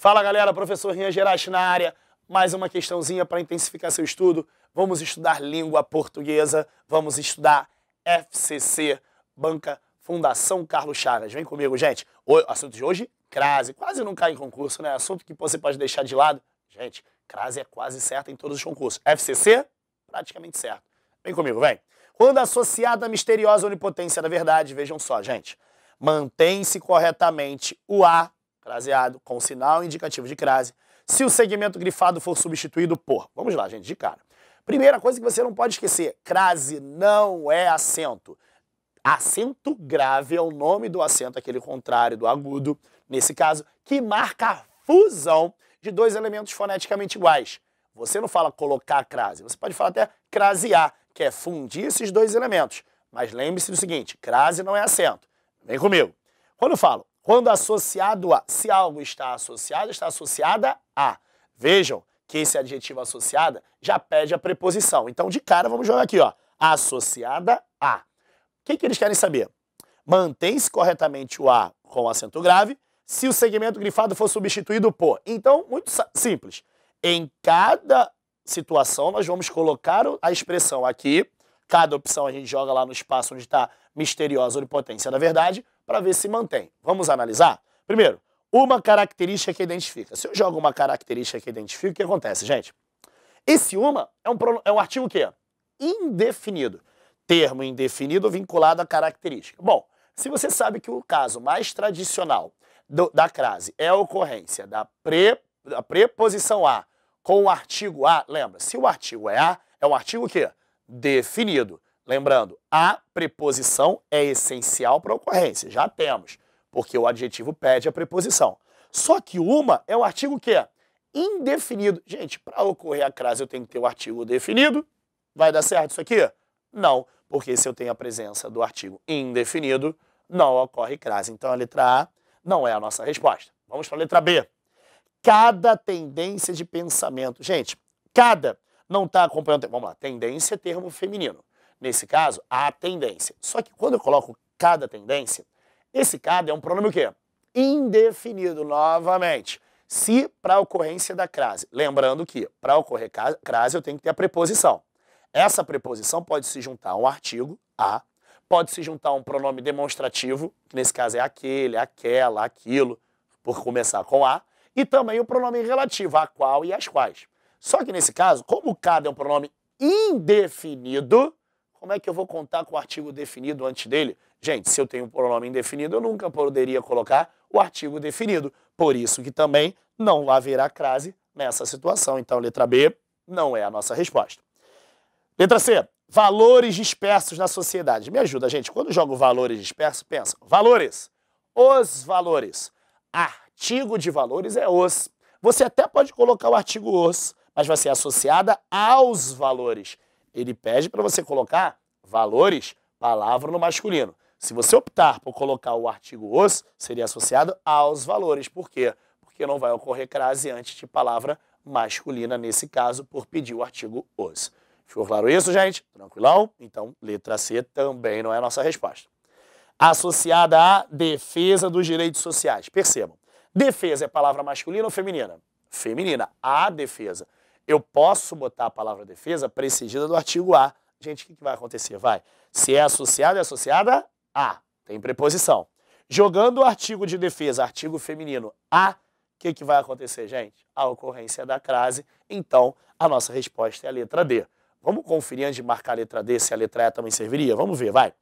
Fala galera, professor Rian Geraci na área. Mais uma questãozinha para intensificar seu estudo. Vamos estudar língua portuguesa, vamos estudar FCC, Banca Fundação Carlos Chagas. Vem comigo, gente. O assunto de hoje, crase. Quase não cai em concurso, né? Assunto que você pode deixar de lado. Gente, crase é quase certa em todos os concursos. FCC, praticamente certo. Vem comigo, vem. Quando associada à misteriosa onipotência da verdade, vejam só, gente. Mantém-se corretamente o A, craseado, com sinal indicativo de crase, se o segmento grifado for substituído por... Vamos lá, gente, de cara. Primeira coisa que você não pode esquecer, crase não é acento. Acento grave é o nome do acento, aquele contrário do agudo, nesse caso, que marca a fusão de dois elementos foneticamente iguais. Você não fala colocar crase, você pode falar até crasear, que é fundir esses dois elementos. Mas lembre-se do seguinte, crase não é acento. Vem comigo. Quando eu falo, quando associado a, se algo está associado, está associada a. Vejam que esse adjetivo associada já pede a preposição. Então, de cara, vamos jogar aqui, ó. Associada a. O que eles querem saber? Mantém-se corretamente o A com acento grave se o segmento grifado for substituído por. Então, muito simples. Em cada situação, nós vamos colocar a expressão aqui. Cada opção a gente joga lá no espaço onde está misteriosa onipotência da verdade para ver se mantém. Vamos analisar? Primeiro, uma característica que identifica. Se eu jogo uma característica que identifica, o que acontece, gente? Esse uma é um artigo o quê? Indefinido. Termo indefinido vinculado à característica. Bom, se você sabe que o caso mais tradicional da crase é a ocorrência da preposição a com o artigo a, lembra, se o artigo é a, é um artigo o quê? Definido. Lembrando, a preposição é essencial para a ocorrência, já temos, porque o adjetivo pede a preposição. Só que uma é um artigo que é indefinido. Gente, para ocorrer a crase eu tenho que ter o artigo definido. Vai dar certo isso aqui? Não, porque se eu tenho a presença do artigo indefinido, não ocorre crase. Então a letra A não é a nossa resposta. Vamos para a letra B. Cada tendência de pensamento. Gente, cada não está acompanhando... Vamos lá, tendência é termo feminino. Nesse caso, a tendência. Só que quando eu coloco cada tendência, esse cada é um pronome o quê? Indefinido, novamente. Se para a ocorrência da crase. Lembrando que para ocorrer crase eu tenho que ter a preposição. Essa preposição pode se juntar a um artigo, a, pode se juntar a um pronome demonstrativo, que nesse caso é aquele, aquela, aquilo, por começar com a, e também o pronome relativo, a qual e as quais. Só que nesse caso, como o cada é um pronome indefinido, como é que eu vou contar com o artigo definido antes dele? Gente, se eu tenho um pronome indefinido, eu nunca poderia colocar o artigo definido. Por isso que também não haverá crase nessa situação. Então, letra B não é a nossa resposta. Letra C. Valores dispersos na sociedade. Me ajuda, gente. Quando eu jogo valores dispersos, pensa. Valores. Os valores. Artigo de valores é os. Você até pode colocar o artigo os, mas vai ser associada aos valores. Ele pede para você colocar valores, palavra no masculino. Se você optar por colocar o artigo os, seria associado aos valores. Por quê? Porque não vai ocorrer crase antes de palavra masculina, nesse caso, por pedir o artigo os. Ficou claro isso, gente? Tranquilão? Então, letra C também não é a nossa resposta. Associada à defesa dos direitos sociais. Percebam, defesa é palavra masculina ou feminina? Feminina. A defesa. Eu posso botar a palavra defesa precedida do artigo a. Gente, o que vai acontecer? Vai. Se é associada a. Tem preposição. Jogando o artigo de defesa, artigo feminino, a, o que vai acontecer, gente? A ocorrência da crase. Então, a nossa resposta é a letra D. Vamos conferir antes de marcar a letra D se a letra E também serviria? Vamos ver, vai.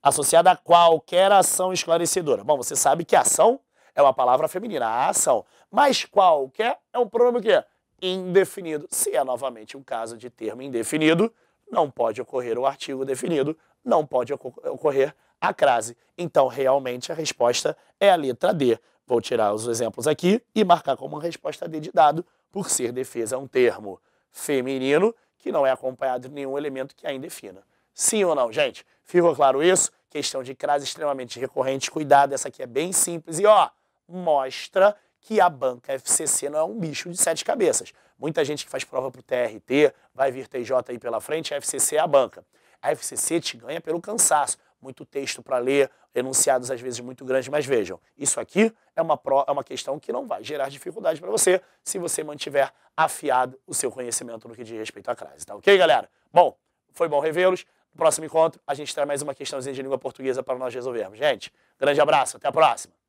Associada a qualquer ação esclarecedora. Bom, você sabe que ação é uma palavra feminina, a ação. Mas qualquer é um pronome o quê? Indefinido. Se é novamente um caso de termo indefinido, não pode ocorrer o artigo definido, não pode ocorrer a crase. Então, realmente, a resposta é a letra D. Vou tirar os exemplos aqui e marcar como uma resposta D de dado, por ser defesa um termo feminino que não é acompanhado de nenhum elemento que a indefina. Sim ou não, gente? Ficou claro isso? Questão de crase extremamente recorrente. Cuidado, essa aqui é bem simples. E, ó, mostra que a banca FCC não é um bicho de 7 cabeças. Muita gente que faz prova para o TRT, vai vir TJ aí pela frente, a FCC é a banca. A FCC te ganha pelo cansaço. muito texto para ler, enunciados às vezes muito grandes, mas vejam, isso aqui é uma questão que não vai gerar dificuldade para você se você mantiver afiado o seu conhecimento no que diz respeito à crase, tá ok, galera? Bom, foi bom revê-los. No próximo encontro, a gente traz mais uma questãozinha de língua portuguesa para nós resolvermos. Gente, grande abraço, até a próxima!